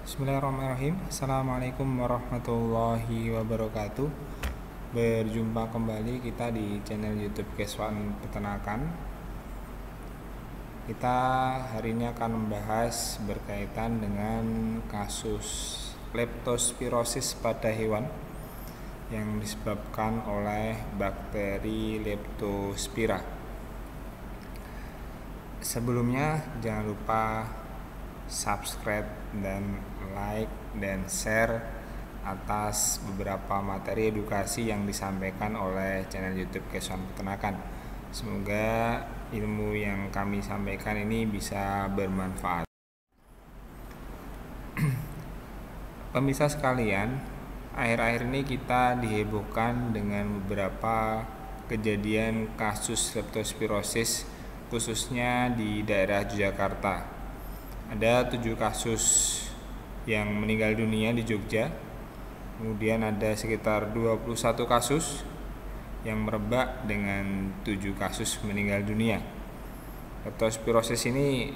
Bismillahirrahmanirrahim. Assalamualaikum warahmatullahi wabarakatuh. Berjumpa kembali kita di channel YouTube Keswan Peternakan. Kita hari ini akan membahas berkaitan dengan kasus leptospirosis pada hewan yang disebabkan oleh bakteri Leptospira. Sebelumnya jangan lupa subscribe dan like dan share atas beberapa materi edukasi yang disampaikan oleh channel YouTube Keswan Peternakan. Semoga ilmu yang kami sampaikan ini bisa bermanfaat. Pemirsa sekalian, akhir-akhir ini kita dihebohkan dengan beberapa kejadian kasus leptospirosis khususnya di daerah Yogyakarta. Ada 7 kasus yang meninggal dunia di Jogja. Kemudian ada sekitar 21 kasus yang merebak dengan 7 kasus meninggal dunia. Leptospirosis ini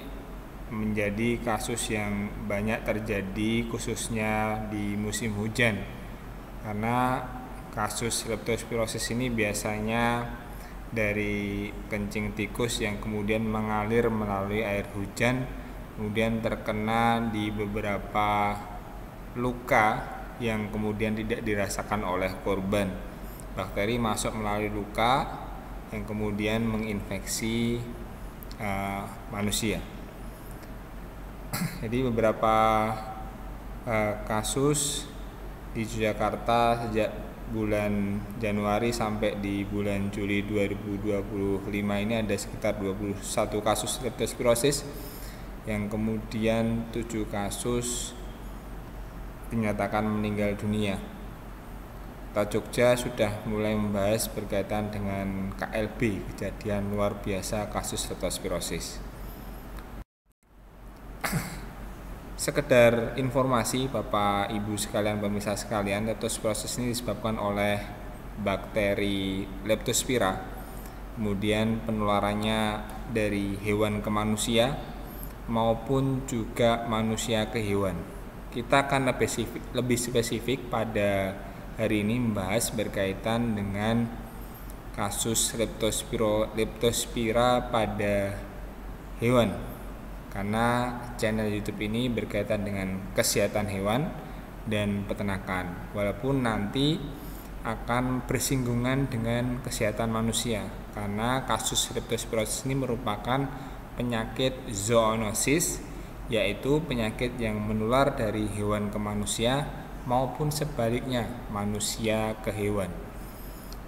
menjadi kasus yang banyak terjadi khususnya di musim hujan. Karena kasus leptospirosis ini biasanya dari kencing tikus yang kemudian mengalir melalui air hujan, kemudian terkena di beberapa luka yang kemudian tidak dirasakan oleh korban. Bakteri masuk melalui luka yang kemudian menginfeksi manusia. Jadi beberapa kasus di Yogyakarta sejak bulan Januari sampai di bulan Juli 2025 ini ada sekitar 21 kasus leptospirosis yang kemudian 7 kasus dinyatakan meninggal dunia. Kota Jogja sudah mulai membahas berkaitan dengan KLB, kejadian luar biasa kasus leptospirosis. Sekedar informasi Bapak Ibu sekalian, pemirsa sekalian, leptospirosis ini disebabkan oleh bakteri Leptospira. Kemudian penularannya dari hewan ke manusia maupun juga manusia ke hewan. Kita akan lebih spesifik pada hari ini membahas berkaitan dengan kasus Leptospira pada hewan. Karena channel YouTube ini berkaitan dengan kesehatan hewan dan peternakan. Walaupun nanti akan bersinggungan dengan kesehatan manusia. Karena kasus leptospirosis ini merupakan penyakit zoonosis, yaitu penyakit yang menular dari hewan ke manusia maupun sebaliknya manusia ke hewan.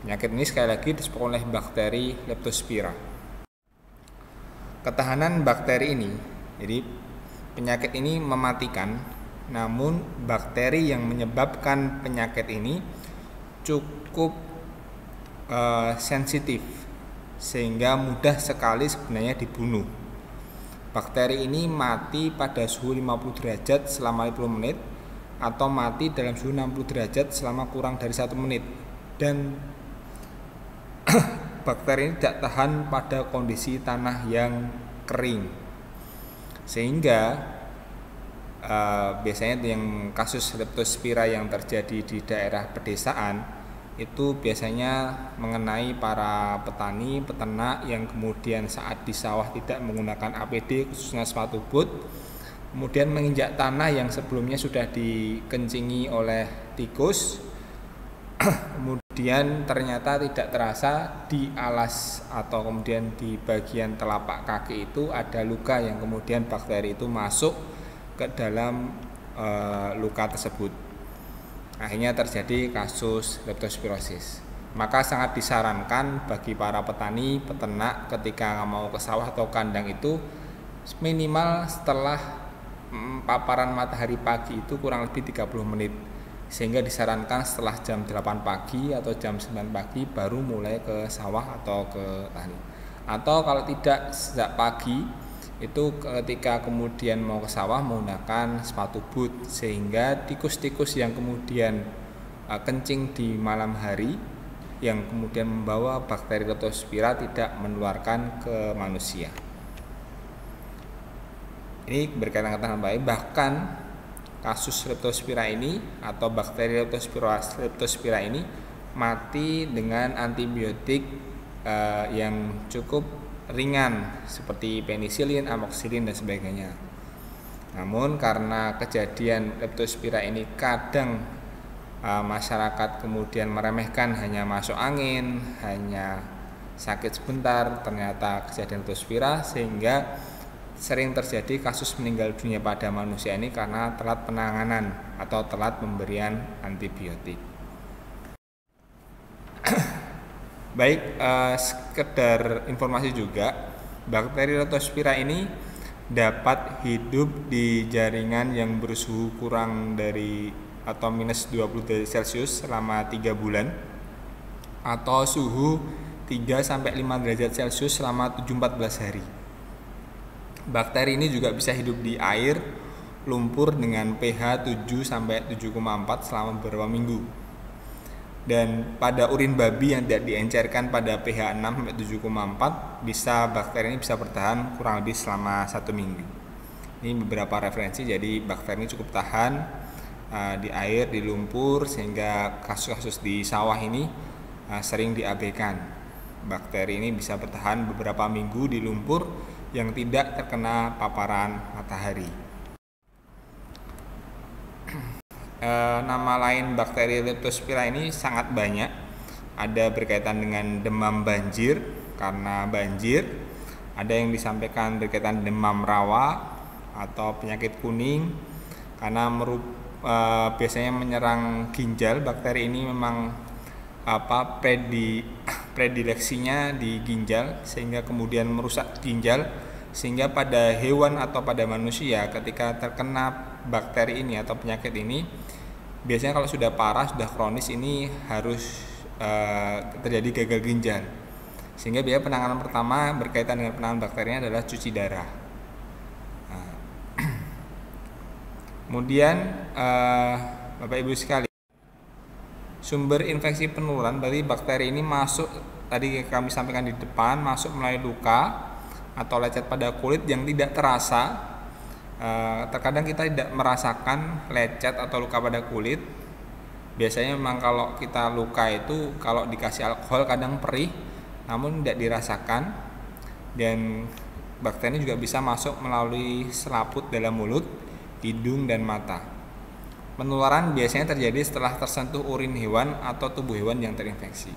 Penyakit ini sekali lagi disebabkan oleh bakteri Leptospira. Ketahanan bakteri ini, jadi penyakit ini mematikan, namun bakteri yang menyebabkan penyakit ini cukup sensitif sehingga mudah sekali sebenarnya dibunuh. Bakteri ini mati pada suhu 50 derajat selama 50 menit atau mati dalam suhu 60 derajat selama kurang dari 1 menit. Dan bakteri ini tidak tahan pada kondisi tanah yang kering. Sehingga biasanya yang kasus Leptospira yang terjadi di daerah pedesaan itu biasanya mengenai para petani, peternak yang kemudian saat di sawah tidak menggunakan APD khususnya sepatu boot, kemudian menginjak tanah yang sebelumnya sudah dikencingi oleh tikus, kemudian ternyata tidak terasa di alas atau kemudian di bagian telapak kaki itu ada luka yang kemudian bakteri itu masuk ke dalam luka tersebut. Akhirnya terjadi kasus leptospirosis. Maka sangat disarankan bagi para petani, peternak ketika mau ke sawah atau kandang itu minimal setelah paparan matahari pagi itu kurang lebih 30 menit. Sehingga disarankan setelah jam 8 pagi atau jam 9 pagi baru mulai ke sawah atau ke tani. Atau kalau tidak sejak pagi itu ketika kemudian mau ke sawah menggunakan sepatu boot, sehingga tikus-tikus yang kemudian kencing di malam hari yang kemudian membawa bakteri Leptospira tidak menularkan ke manusia. Ini berkaitan dengan baik, bahkan kasus Leptospira ini atau bakteri Leptospira ini mati dengan antibiotik yang cukup ringan seperti penisilin, amoxicillin dan sebagainya. Namun karena kejadian Leptospira ini kadang masyarakat kemudian meremehkan, hanya masuk angin, hanya sakit sebentar, ternyata kejadian Leptospira, sehingga sering terjadi kasus meninggal dunia pada manusia ini karena telat penanganan atau telat pemberian antibiotik. Baik, sekedar informasi juga, bakteri Leptospira ini dapat hidup di jaringan yang bersuhu kurang dari atau minus 20 derajat Celcius selama 3 bulan atau suhu 3-5 derajat Celcius selama 7-14 hari. Bakteri ini juga bisa hidup di air, lumpur dengan pH 7-7,4 selama beberapa minggu. Dan pada urin babi yang tidak diencerkan pada pH 6-7,4 bakteri ini bisa bertahan kurang lebih selama 1 minggu. Ini beberapa referensi, jadi bakteri ini cukup tahan di air, di lumpur, sehingga kasus-kasus di sawah ini sering diabaikan. Bakteri ini bisa bertahan beberapa minggu di lumpur yang tidak terkena paparan matahari. Nama lain bakteri Leptospira ini sangat banyak. Ada berkaitan dengan demam banjir karena banjir, ada yang disampaikan berkaitan demam rawa atau penyakit kuning karena biasanya menyerang ginjal. Bakteri ini memang predileksinya di ginjal, sehingga kemudian merusak ginjal, sehingga pada hewan atau pada manusia ketika terkena bakteri ini atau penyakit ini, biasanya kalau sudah parah, sudah kronis, ini harus terjadi gagal ginjal. Sehingga biaya penanganan pertama berkaitan dengan penanganan bakterinya adalah cuci darah. Kemudian Bapak Ibu sekalian, sumber infeksi penularan dari bakteri ini masuk, tadi kami sampaikan di depan, masuk melalui luka atau lecet pada kulit yang tidak terasa. Terkadang kita tidak merasakan lecet atau luka pada kulit. Biasanya memang kalau kita luka itu kalau dikasih alkohol kadang perih, namun tidak dirasakan. Dan bakteri ini juga bisa masuk melalui selaput dalam mulut, hidung dan mata. Penularan biasanya terjadi setelah tersentuh urin hewan atau tubuh hewan yang terinfeksi.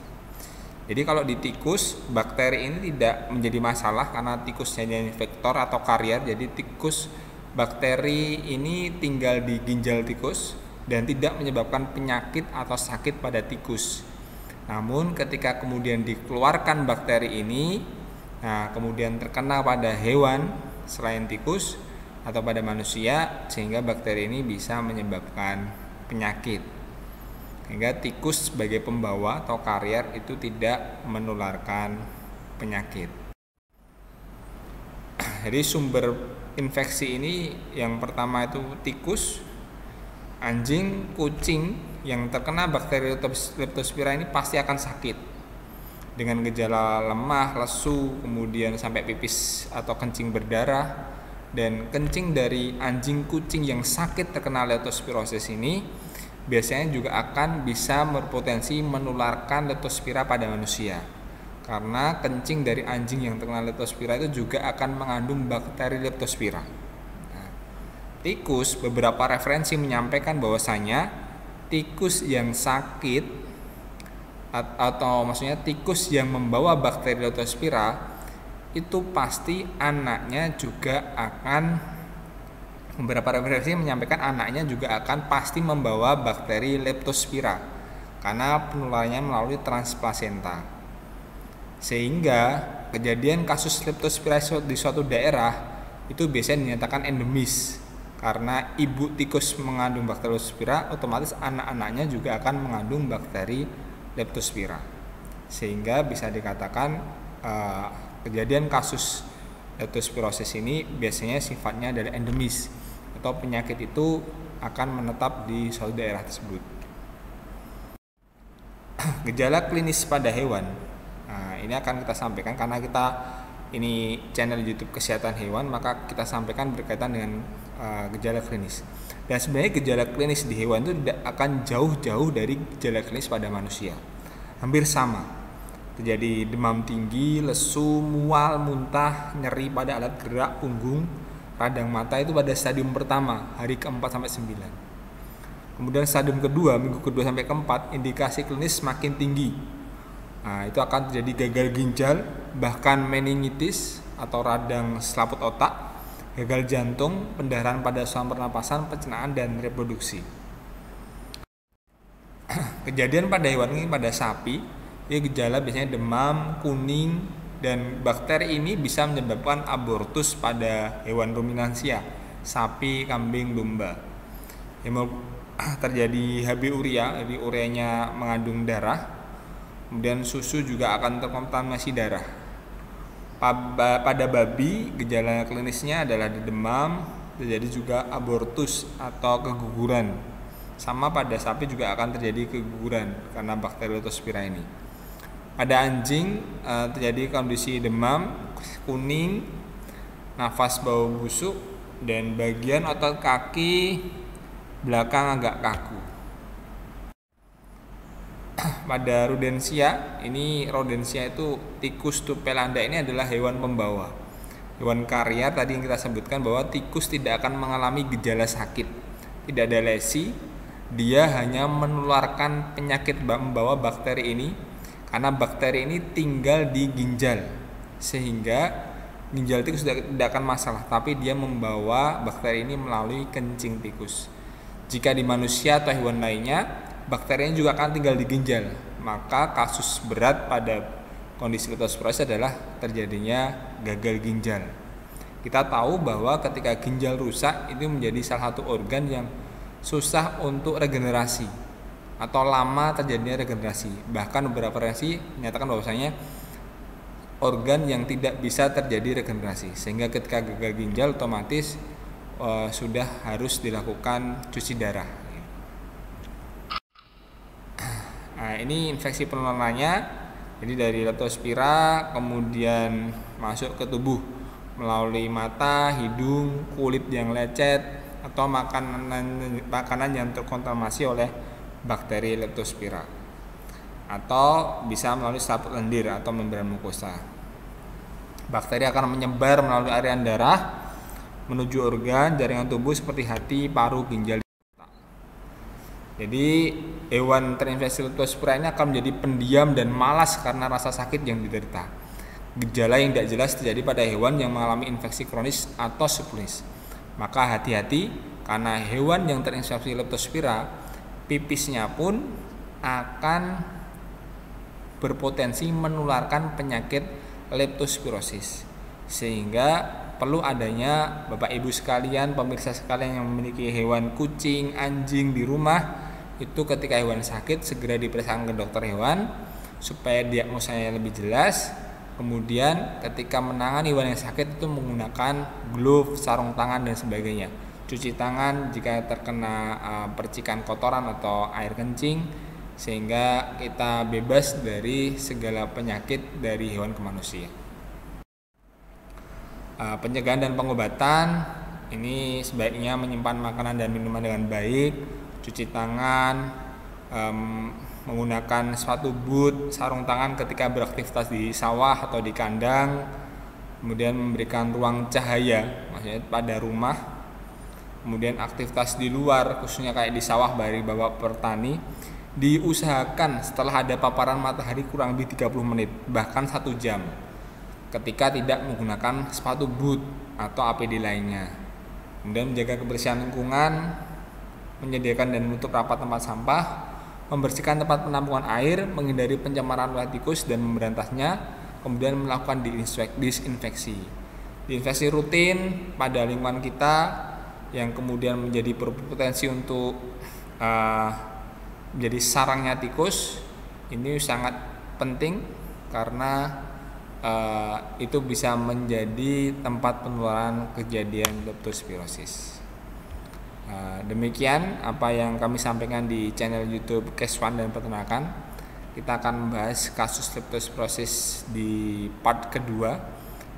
Jadi kalau di tikus, bakteri ini tidak menjadi masalah karena tikus hanya vektor atau karier. Jadi bakteri ini tinggal di ginjal tikus dan tidak menyebabkan penyakit atau sakit pada tikus. Namun ketika kemudian dikeluarkan bakteri ini, kemudian terkena pada hewan selain tikus atau pada manusia, sehingga bakteri ini bisa menyebabkan penyakit. Sehingga tikus sebagai pembawa atau karier itu tidak menularkan penyakit. Jadi sumber infeksi ini yang pertama itu tikus, anjing, kucing yang terkena bakteri Leptospira ini pasti akan sakit dengan gejala lemah, lesu, kemudian sampai pipis atau kencing berdarah. Dan kencing dari anjing, kucing yang sakit terkena leptospirosis ini biasanya juga akan bisa berpotensi menularkan Leptospira pada manusia. Karena kencing dari anjing yang terkena Leptospira itu juga akan mengandung bakteri Leptospira. Tikus, beberapa referensi menyampaikan bahwasanya tikus yang sakit atau maksudnya tikus yang membawa bakteri Leptospira itu pasti anaknya juga akan, beberapa referensi menyampaikan anaknya juga akan pasti membawa bakteri Leptospira karena penularannya melalui transplasenta. Sehingga kejadian kasus Leptospira di suatu daerah itu biasanya dinyatakan endemis karena ibu tikus mengandung bakteri Leptospira, otomatis anak-anaknya juga akan mengandung bakteri Leptospira, sehingga bisa dikatakan kejadian kasus leptospirosis ini biasanya sifatnya dari endemis atau penyakit itu akan menetap di suatu daerah tersebut. Gejala klinis pada hewan, ini akan kita sampaikan karena kita ini channel YouTube Kesehatan Hewan, maka kita sampaikan berkaitan dengan gejala klinis. Dan sebenarnya gejala klinis di hewan itu tidak akan jauh-jauh dari gejala klinis pada manusia. Hampir sama. Terjadi demam tinggi, lesu, mual, muntah, nyeri pada alat gerak punggung, radang mata itu pada stadium pertama, hari ke-4 sampai 9. Kemudian stadium kedua, minggu kedua sampai ke-4, indikasi klinis semakin tinggi. Nah, itu akan terjadi gagal ginjal, bahkan meningitis atau radang selaput otak, gagal jantung, pendarahan pada saluran pernapasan, pencernaan, dan reproduksi. Kejadian pada hewan ini pada sapi, ya gejala biasanya demam, kuning, dan bakteri ini bisa menyebabkan abortus pada hewan ruminansia, sapi, kambing, domba. Terjadi HB urea, jadi ureanya mengandung darah, kemudian susu juga akan terkontaminasi darah. Pada babi, gejala klinisnya adalah demam, terjadi juga abortus atau keguguran. Sama pada sapi juga akan terjadi keguguran karena bakteri Leptospira ini. Pada anjing terjadi kondisi demam, kuning, nafas bau busuk, dan bagian otot kaki belakang agak kaku. Pada rudensia, itu tikus tupelanda ini adalah hewan pembawa. Hewan karier tadi yang kita sebutkan bahwa tikus tidak akan mengalami gejala sakit, tidak ada lesi, dia hanya menularkan penyakit membawa bakteri ini karena bakteri ini tinggal di ginjal, sehingga ginjal tikus tidak akan masalah, tapi dia membawa bakteri ini melalui kencing tikus. Jika di manusia atau hewan lainnya, bakterinya juga akan tinggal di ginjal, maka kasus berat pada kondisi leptospirosis adalah terjadinya gagal ginjal. Kita tahu bahwa ketika ginjal rusak itu menjadi salah satu organ yang susah untuk regenerasi atau lama terjadinya regenerasi. Bahkan beberapa reaksi menyatakan bahwasanya organ yang tidak bisa terjadi regenerasi, sehingga ketika gagal ginjal otomatis sudah harus dilakukan cuci darah. Nah, ini infeksi penularannya, jadi dari Leptospira kemudian masuk ke tubuh melalui mata, hidung, kulit yang lecet, atau makanan yang terkontaminasi oleh bakteri Leptospira, atau bisa melalui selaput lendir atau membran mukosa. Bakteri akan menyebar melalui aliran darah menuju organ jaringan tubuh seperti hati, paru, ginjal. Jadi hewan terinfeksi Leptospira ini akan menjadi pendiam dan malas karena rasa sakit yang diderita. Gejala yang tidak jelas terjadi pada hewan yang mengalami infeksi kronis atau subklinis. Maka hati-hati karena hewan yang terinfeksi Leptospira, pipisnya pun akan berpotensi menularkan penyakit leptospirosis. Sehingga perlu adanya Bapak Ibu sekalian, pemirsa sekalian yang memiliki hewan kucing, anjing di rumah, itu ketika hewan sakit segera diperiksakan ke dokter hewan supaya diagnosanya lebih jelas. Kemudian ketika menangani hewan yang sakit itu menggunakan glove, sarung tangan dan sebagainya. Cuci tangan jika terkena percikan kotoran atau air kencing, sehingga kita bebas dari segala penyakit dari hewan ke manusia. Pencegahan dan pengobatan ini sebaiknya menyimpan makanan dan minuman dengan baik, cuci tangan, menggunakan sepatu boot, sarung tangan ketika beraktivitas di sawah atau di kandang, kemudian memberikan ruang cahaya, maksudnya pada rumah, kemudian aktivitas di luar, khususnya kayak di sawah bagi bapak petani, diusahakan setelah ada paparan matahari kurang lebih 30 menit, bahkan 1 jam. Ketika tidak menggunakan sepatu boot atau APD lainnya. Kemudian menjaga kebersihan lingkungan, menyediakan dan menutup rapat tempat sampah, membersihkan tempat penampungan air, menghindari pencemaran ulat tikus dan memberantasnya, kemudian melakukan disinfeksi. Disinfeksi rutin pada lingkungan kita yang kemudian menjadi berpotensi untuk menjadi sarangnya tikus. Ini sangat penting karena itu bisa menjadi tempat penularan kejadian leptospirosis. Demikian apa yang kami sampaikan di channel YouTube Keswan dan Peternakan. Kita akan membahas kasus leptospirosis di part kedua,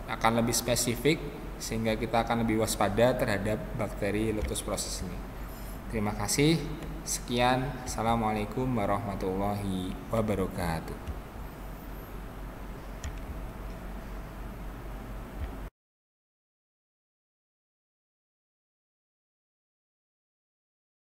akan lebih spesifik sehingga kita akan lebih waspada terhadap bakteri leptospirosis ini. Terima kasih. Sekian. Assalamualaikum warahmatullahi wabarakatuh.